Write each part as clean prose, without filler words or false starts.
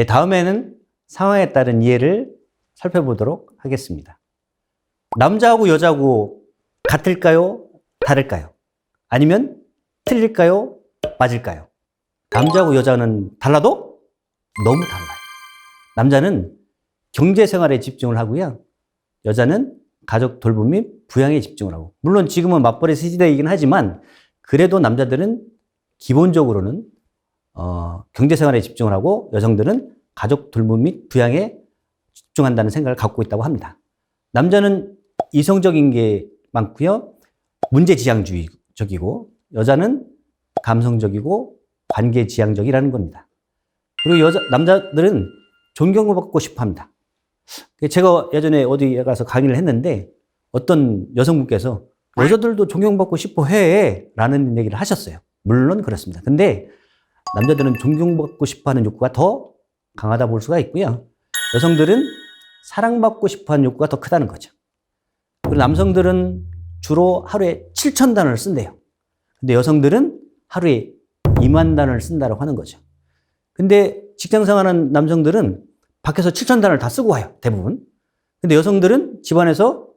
다음에는 상황에 따른 이해를 살펴보도록 하겠습니다. 남자하고 여자하고 같을까요? 다를까요? 아니면 틀릴까요? 맞을까요? 남자하고 여자는 달라도 너무 달라요. 남자는 경제생활에 집중을 하고요. 여자는 가족 돌봄 및 부양에 집중을 하고, 물론 지금은 맞벌이 시대이긴 하지만 그래도 남자들은 기본적으로는 경제생활에 집중을 하고 여성들은 가족 돌봄 및 부양에 집중한다는 생각을 갖고 있다고 합니다. 남자는 이성적인 게 많고요. 문제지향주의적이고, 여자는 감성적이고 관계지향적이라는 겁니다. 그리고 남자들은 존경받고 싶어 합니다. 제가 예전에 어디 가서 강의를 했는데 어떤 여성분께서 여자들도 존경받고 싶어 해 라는 얘기를 하셨어요. 물론 그렇습니다. 근데 남자들은 존경받고 싶어 하는 욕구가 더 강하다 볼 수가 있고요. 여성들은 사랑받고 싶어 하는 욕구가 더 크다는 거죠. 그리고 남성들은 주로 하루에 7,000단어를 쓴대요. 근데 여성들은 하루에 20,000단어를 쓴다고 하는 거죠. 근데 직장 생활하는 남성들은 밖에서 7,000단어를 다 쓰고 와요, 대부분. 근데 여성들은 집안에서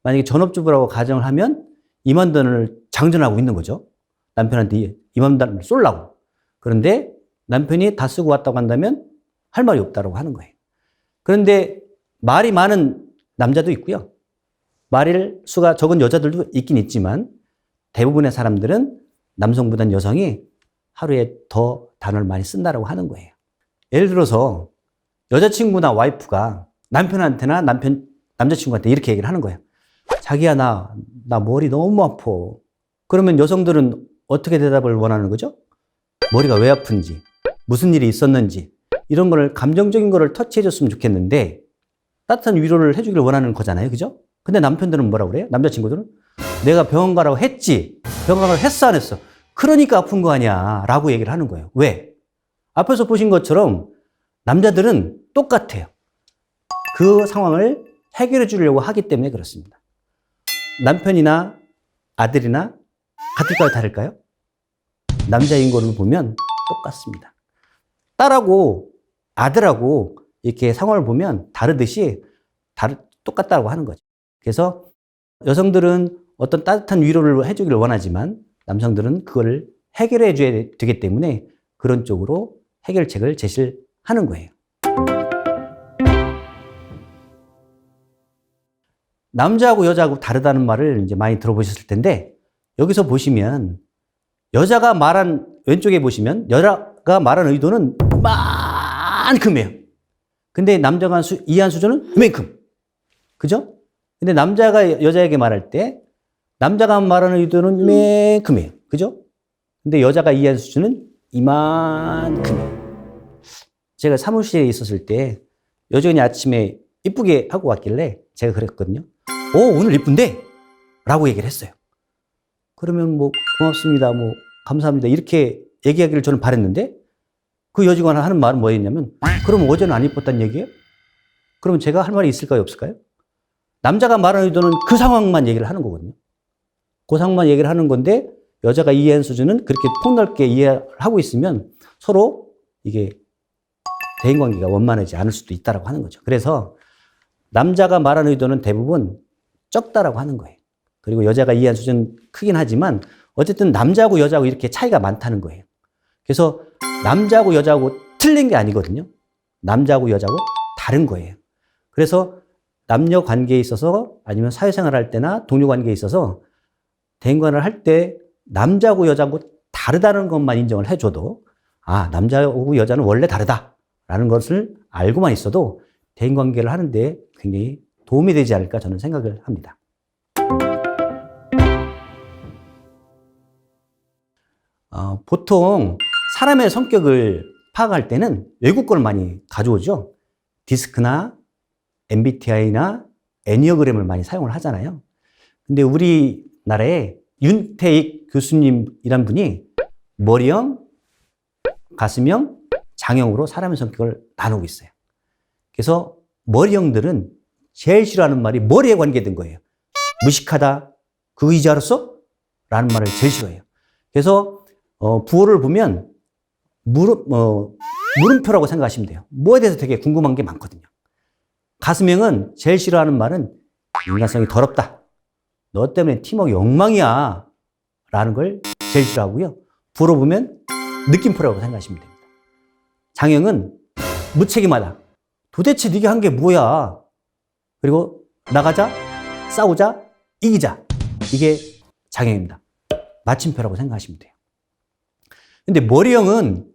만약에 전업주부라고 가정을 하면 20,000단어를 장전하고 있는 거죠. 남편한테 20,000단어를 쏠라고. 그런데 남편이 다 쓰고 왔다고 한다면 할 말이 없다고 하는 거예요. 그런데 말이 많은 남자도 있고요. 말 수가 적은 여자들도 있긴 있지만 대부분의 사람들은 남성보다는 여성이 하루에 더 단어를 많이 쓴다고 하는 거예요. 예를 들어서 여자친구나 와이프가 남편한테나 남자친구한테 이렇게 얘기를 하는 거예요. 자기야, 나 머리 너무 아파. 그러면 여성들은 어떻게 대답을 원하는 거죠? 머리가 왜 아픈지, 무슨 일이 있었는지, 이런 거를 감정적인 거를 터치해줬으면 좋겠는데 따뜻한 위로를 해주길 원하는 거잖아요. 그죠? 근데 남편들은 뭐라고 그래요? 남자친구들은 내가 병원 가라고 했지. 병원 가라고 했어, 안 했어? 그러니까 아픈 거 아니야 라고 얘기를 하는 거예요. 왜? 앞에서 보신 것처럼 남자들은 똑같아요. 그 상황을 해결해 주려고 하기 때문에 그렇습니다. 남편이나 아들이나 같을까요? 다를까요? 남자인 거를 보면 똑같습니다. 딸하고 아들하고 이렇게 상황을 보면 다르듯이 똑같다고 하는 거죠. 그래서 여성들은 어떤 따뜻한 위로를 해주기를 원하지만 남성들은 그걸 해결해 줘야 되기 때문에 그런 쪽으로 해결책을 제시를 하는 거예요. 남자하고 여자하고 다르다는 말을 이제 많이 들어보셨을 텐데 여기서 보시면 여자가 말한 왼쪽에 보시면 여자가 말한 의도는 이만큼이에요. 근데 남자가 이해한 수준은 이만큼. 그죠? 근데 남자가 여자에게 말할 때 남자가 말하는 의도는 이만큼이에요. 그죠? 근데 여자가 이해한 수준은 이만큼이에요. 제가 사무실에 있었을 때 여전히 아침에 이쁘게 하고 왔길래 제가 그랬거든요. 오늘 이쁜데? 라고 얘기를 했어요. 그러면 뭐 고맙습니다. 뭐 감사합니다. 이렇게 얘기하기를 저는 바랬는데 그 여직원이 하는 말은 뭐였냐면 그럼 어제는 안 이뻤다는 얘기예요? 그러면 제가 할 말이 있을까요? 없을까요? 남자가 말하는 의도는 그 상황만 얘기를 하는 거거든요. 그 상황만 얘기를 하는 건데 여자가 이해한 수준은 그렇게 폭넓게 이해하고 있으면 서로 이게 대인관계가 원만하지 않을 수도 있다고 하는 거죠. 그래서 남자가 말하는 의도는 대부분 적다라고 하는 거예요. 그리고 여자가 이해한 수준은 크긴 하지만 어쨌든 남자하고 여자하고 이렇게 차이가 많다는 거예요. 그래서 남자하고 여자하고 틀린 게 아니거든요. 남자하고 여자하고 다른 거예요. 그래서 남녀 관계에 있어서 아니면 사회생활 할 때나 동료 관계에 있어서 대인관계를 할 때 남자하고 여자하고 다르다는 것만 인정을 해줘도 남자하고 여자는 원래 다르다라는 것을 알고만 있어도 대인관계를 하는데 굉장히 도움이 되지 않을까 저는 생각을 합니다. 보통 사람의 성격을 파악할 때는 외국 걸 많이 가져오죠. 디스크나 MBTI나 애니어그램을 많이 사용을 하잖아요. 근데 우리나라에 윤태익 교수님이란 분이 머리형, 가슴형, 장형으로 사람의 성격을 나누고 있어요. 그래서 머리형들은 제일 싫어하는 말이 머리에 관계된 거예요. 무식하다, 그거 이제 알았어? 라는 말을 제일 싫어해요. 그래서 부호를 보면 물음표라고 생각하시면 돼요. 뭐에 대해서 되게 궁금한 게 많거든요. 가수명은 제일 싫어하는 말은 인간성이 더럽다. 너 때문에 팀워크 엉망이야. 라는 걸 제일 싫어하고요. 부로 보면 느낌표라고 생각하시면 됩니다. 장형은 무책임하다. 도대체 네가 한 게 뭐야? 그리고 나가자, 싸우자, 이기자. 이게 장형입니다. 마침표라고 생각하시면 돼요. 근데 머리형은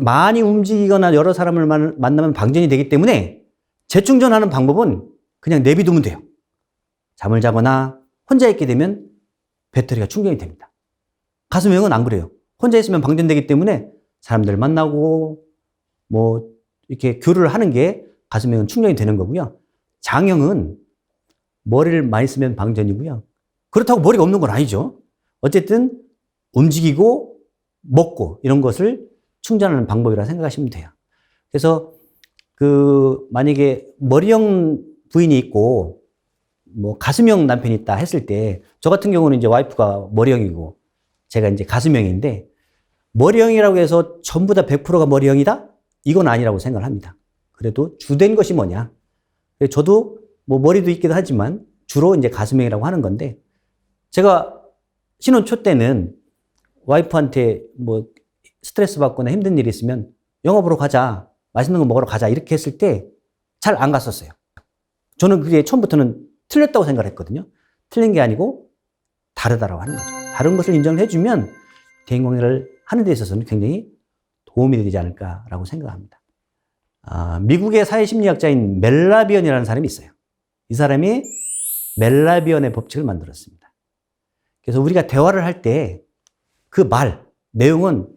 많이 움직이거나 여러 사람을 만나면 방전이 되기 때문에 재충전하는 방법은 그냥 내비두면 돼요. 잠을 자거나 혼자 있게 되면 배터리가 충전이 됩니다. 가수명은 안 그래요. 혼자 있으면 방전되기 때문에 사람들 만나고 뭐 이렇게 교류를 하는 게 가수명은 충전이 되는 거고요. 장형은 머리를 많이 쓰면 방전이고요. 그렇다고 머리가 없는 건 아니죠. 어쨌든 움직이고 먹고 이런 것을 충전하는 방법이라 생각하시면 돼요. 그래서 만약에 머리형 부인이 있고 뭐 가수명 남편이 있다 했을 때 저 같은 경우는 이제 와이프가 머리형이고 제가 이제 가수명인데 머리형이라고 해서 전부 다 100%가 머리형이다? 이건 아니라고 생각을 합니다. 그래도 주된 것이 뭐냐? 저도 뭐 머리도 있기도 하지만 주로 이제 가수명이라고 하는 건데 제가 신혼 초 때는 와이프한테 뭐 스트레스 받거나 힘든 일이 있으면 영화 보러 가자, 맛있는 거 먹으러 가자 이렇게 했을 때 잘 안 갔었어요. 저는 그게 처음부터는 틀렸다고 생각을 했거든요. 틀린 게 아니고 다르다라고 하는 거죠. 다른 것을 인정을 해주면 대인관계를 하는 데 있어서는 굉장히 도움이 되지 않을까라고 생각합니다. 미국의 사회심리학자인 멜라비언이라는 사람이 있어요. 이 사람이 멜라비언의 법칙을 만들었습니다. 그래서 우리가 대화를 할 때 그 말, 내용은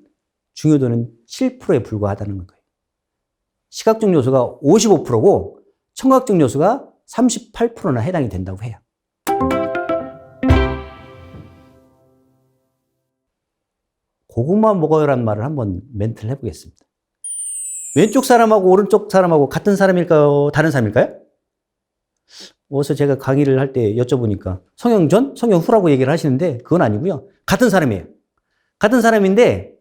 중요도는 7%에 불과하다는 거예요. 시각적 요소가 55%고 청각적 요소가 38%나 해당이 된다고 해요. 고구마 먹어요라는 말을 한번 멘트를 해보겠습니다. 왼쪽 사람하고 오른쪽 사람하고 같은 사람일까요? 다른 사람일까요? 어서 제가 강의를 할 때 여쭤보니까 성형 전, 성형 후라고 얘기를 하시는데 그건 아니고요. 같은 사람이에요. 같은 사람인데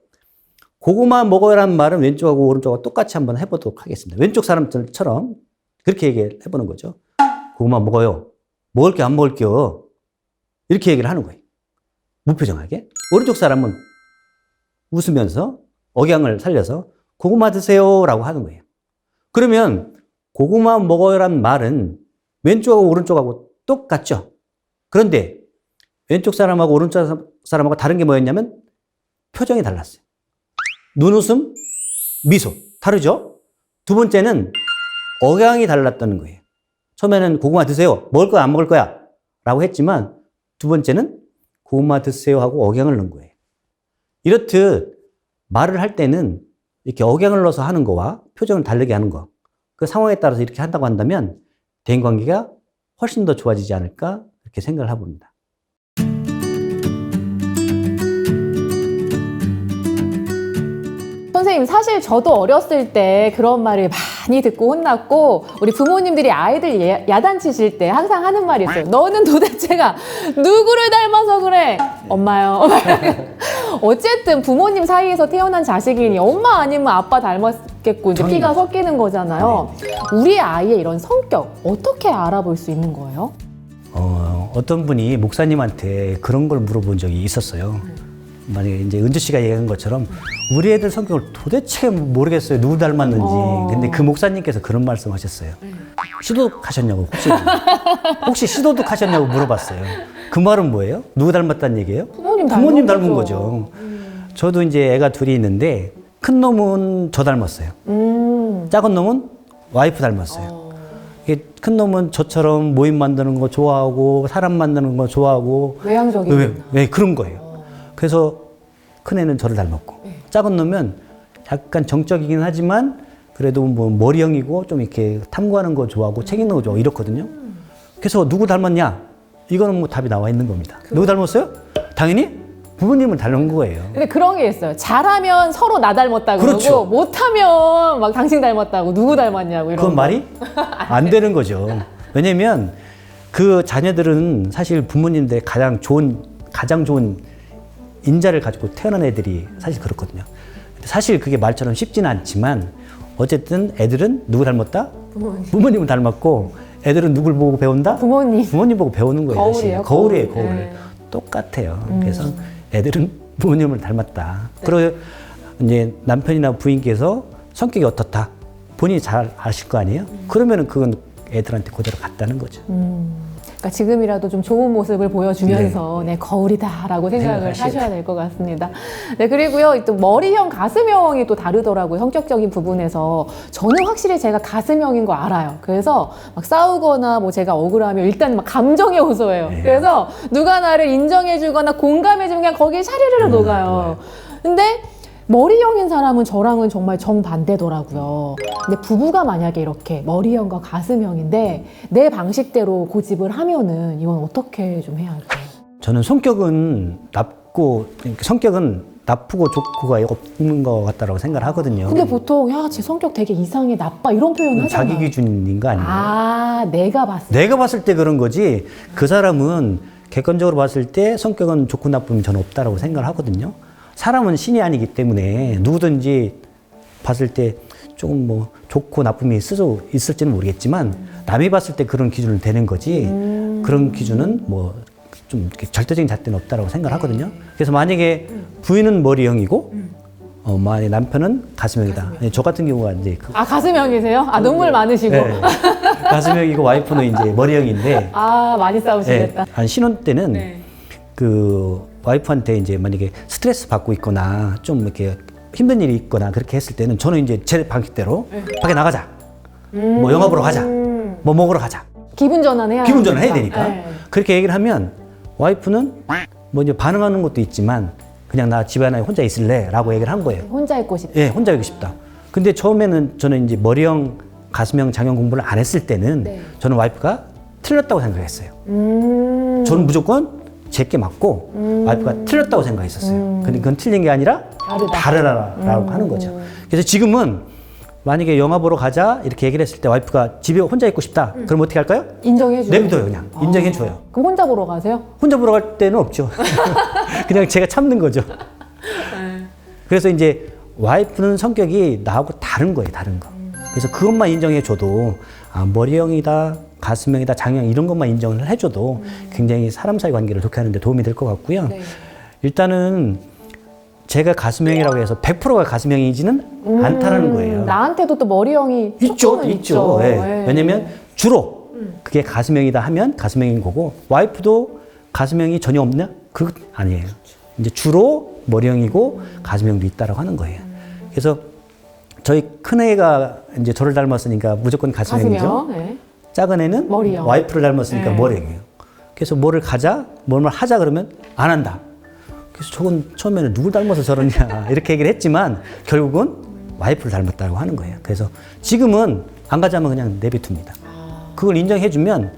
고구마 먹어요라는 말은 왼쪽하고 오른쪽하고 똑같이 한번 해보도록 하겠습니다. 왼쪽 사람들처럼 그렇게 얘기를 해보는 거죠. 고구마 먹어요. 먹을게 안 먹을게요. 이렇게 얘기를 하는 거예요. 무표정하게. 오른쪽 사람은 웃으면서 억양을 살려서 고구마 드세요라고 하는 거예요. 그러면 고구마 먹어요란 말은 왼쪽하고 오른쪽하고 똑같죠. 그런데 왼쪽 사람하고 오른쪽 사람하고 다른 게 뭐였냐면 표정이 달랐어요. 눈웃음, 미소 다르죠. 두 번째는 억양이 달랐다는 거예요. 처음에는 고구마 드세요. 먹을 거야 안 먹을 거야 라고 했지만 두 번째는 고구마 드세요 하고 억양을 넣은 거예요. 이렇듯 말을 할 때는 이렇게 억양을 넣어서 하는 거와 표정을 다르게 하는 거, 그 상황에 따라서 이렇게 한다고 한다면 대인관계가 훨씬 더 좋아지지 않을까 이렇게 생각을 해봅니다. 선생님, 사실 저도 어렸을 때 그런 말을 많이 듣고 혼났고 우리 부모님들이 아이들 야단치실 때 항상 하는 말이 있어요. 너는 도대체가 누구를 닮아서 그래? 엄마요. 어쨌든 부모님 사이에서 태어난 자식이니 엄마 아니면 아빠 닮았겠고 이제 피가 섞이는 거잖아요. 우리 아이의 이런 성격 어떻게 알아볼 수 있는 거예요? 어떤 분이 목사님한테 그런 걸 물어본 적이 있었어요. 만약에 이제 은주 씨가 얘기한 것처럼 우리 애들 성격을 도대체 모르겠어요. 누구 닮았는지. 근데 그 목사님께서 그런 말씀 하셨어요. 시도하셨냐고, 혹시 시도도 하셨냐고 물어봤어요. 그 말은 뭐예요? 누구 닮았다는 얘기예요? 부모님 닮은 거죠. 저도 이제 애가 둘이 있는데 큰 놈은 저 닮았어요. 작은 놈은 와이프 닮았어요. 큰 놈은 저처럼 모임 만드는 거 좋아하고 사람 만드는 거 좋아하고 외향적인 왜 그런 거예요. 그래서 큰 애는 저를 닮았고 작은 놈은 약간 정적이긴 하지만 그래도 뭐 머리형이고 좀 이렇게 탐구하는 거 좋아하고 책 읽는 거 좋아하고 이렇거든요. 그래서 누구 닮았냐? 이거는 뭐 답이 나와 있는 겁니다. 누구 닮았어요? 당연히 부모님을 닮은 거예요. 근데 그런 게 있어요. 잘하면 서로 나 닮았다고 그렇죠. 그러고 못하면 막 당신 닮았다고 누구 닮았냐고 이런 그건 거. 말이 안 되는 거죠. 왜냐면 그 자녀들은 사실 부모님들의 가장 좋은 인자를 가지고 태어난 애들이 사실 그렇거든요. 사실 그게 말처럼 쉽지는 않지만 어쨌든 애들은 누구 닮았다? 부모님을 닮았고 애들은 누굴 보고 배운다? 부모님. 부모님 보고 배우는 거예요. 거울이에요, 사실. 거울이에요, 거울. 거울. 네. 똑같아요. 그래서 애들은 부모님을 닮았다. 그리고 이제 남편이나 부인께서 성격이 어떻다. 본인이 잘 아실 거 아니에요? 그러면은 그건 애들한테 그대로 갔다는 거죠. 그러니까 지금이라도 좀 좋은 모습을 보여주면서 네, 거울이다라고 생각을 생각하시죠. 하셔야 될 것 같습니다. 네, 그리고요, 또 머리형, 가슴형이 또 다르더라고요. 성격적인 부분에서. 저는 확실히 제가 가슴형인 거 알아요. 그래서 막 싸우거나 뭐 제가 억울하면 일단 막 감정에 호소해요. 네. 그래서 누가 나를 인정해주거나 공감해주면 그냥 거기에 샤리르르 녹아요. 근데 머리형인 사람은 저랑은 정말 정반대더라고요. 근데 부부가 만약에 이렇게 머리형과 가슴형인데 내 방식대로 고집을 하면은 이건 어떻게 좀 해야 할까요? 저는 성격은 나쁘고 좋고가 없는 것 같다고 생각을 하거든요. 근데 보통 야, 제 성격 되게 이상해, 나빠 이런 표현 하잖아요. 자기 기준인 거 아니에요? 아, 내가 봤을 때. 내가 봤을 때 그런 거지 그 사람은 객관적으로 봤을 때 성격은 좋고 나쁨이 저는 없다라고 생각을 하거든요. 사람은 신이 아니기 때문에 누구든지 봤을 때 조금 뭐 좋고 나쁨이 있을지는 모르겠지만 남이 봤을 때 그런 기준을 대는 거지 그런 기준은 뭐 좀 절대적인 잣대는 없다라고 생각을 하거든요. 그래서 만약에 부인은 머리형이고 만약에 남편은 가슴형이다. 저 같은 경우가 이제 아, 가슴형이세요? 아, 눈물 많으시고. 네. 가슴형이고 와이프는 이제 머리형인데 아, 많이 싸우시겠다. 네. 한 신혼 때는 네. 그 와이프한테 이제 만약에 스트레스 받고 있거나 좀 이렇게 힘든 일이 있거나 그렇게 했을 때는 저는 이제 제 방식대로 밖에 나가자. 뭐 영화 보러 가자. 뭐 먹으러 가자. 기분 전환해야 기분 전환 해야 되니까. 네. 그렇게 얘기를 하면 와이프는 뭐 이제 반응하는 것도 있지만 그냥 나 집에 하나 혼자 있을래 라고 얘기를 한 거예요. 혼자 있고 싶다. 예, 혼자 있고 싶다. 근데 처음에는 저는 이제 머리형, 가슴형, 장형 공부를 안 했을 때는 네. 저는 와이프가 틀렸다고 생각했어요. 저는 무조건 제게 맞고 와이프가 틀렸다고 생각했었어요. 근데 그건 틀린 게 아니라 다르다라고 하는 거죠. 그래서 지금은 만약에 영화 보러 가자 이렇게 얘기를 했을 때 와이프가 집에 혼자 있고 싶다. 그럼 어떻게 할까요? 인정해줘요. 내비둬요 그냥. 인정해줘요. 그럼 혼자 보러 가세요? 혼자 보러 갈 때는 없죠. 그냥 제가 참는 거죠. 그래서 이제 와이프는 성격이 나하고 다른 거예요, 다른 거. 그래서 그것만 인정해줘도 머리형이다, 가슴형이다, 장형 이런 것만 인정을 해줘도 굉장히 사람 사이 관계를 좋게 하는데 도움이 될 것 같고요. 네. 일단은 제가 가슴형이라고 해서 100%가 가슴형이지는 않다라는 거예요. 나한테도 또 머리형이 있죠, 조금은 있죠. 예. 예. 왜냐면 주로 그게 가슴형이다 하면 가슴형인 거고 와이프도 가슴형이 전혀 없냐? 그건 아니에요. 이제 주로 머리형이고 가슴형도 있다라고 하는 거예요. 그래서 저희 큰애가 이제 저를 닮았으니까 무조건 가슴형이죠. 가슴형. 예. 작은 애는 머리형. 와이프를 닮았으니까 네. 머리형이에요. 그래서 뭐를 가자, 뭘 하자 그러면 안 한다. 그래서 저건 처음에는 누굴 닮아서 저러냐 이렇게 얘기를 했지만 결국은 와이프를 닮았다고 하는 거예요. 그래서 지금은 안 가자면 그냥 내비둡니다. 그걸 인정해주면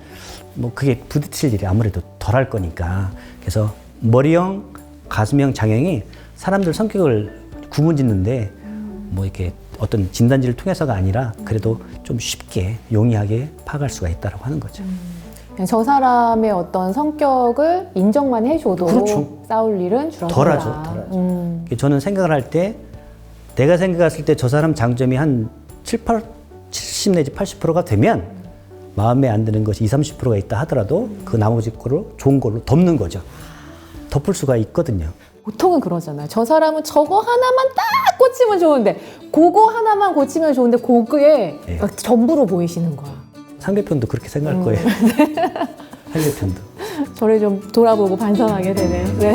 뭐 그게 부딪힐 일이 아무래도 덜 할 거니까. 그래서 머리형, 가슴형, 장형이 사람들 성격을 구분짓는데 뭐 이렇게 어떤 진단지를 통해서가 아니라 그래도 좀 쉽게 용이하게 파악할 수가 있다고 하는 거죠. 그냥 저 사람의 어떤 성격을 인정만 해줘도 그렇죠. 싸울 일은 줄어든다. 덜하죠. 저는 생각을 할 때 내가 생각했을 때 저 사람 장점이 한 70 내지 80%가 되면 마음에 안 드는 것이 20, 30%가 있다 하더라도 그 나머지 거로 좋은 걸로 덮는 거죠. 덮을 수가 있거든요. 보통은 그러잖아요. 저 사람은 저거 하나만 딱 고치면 좋은데 그거 하나만 고치면 좋은데 그거에 네. 막 전부로 보이시는 거야. 상대편도 그렇게 생각할 거예요. 상대편도. 저를 좀 돌아보고 반성하게 되네요. 네.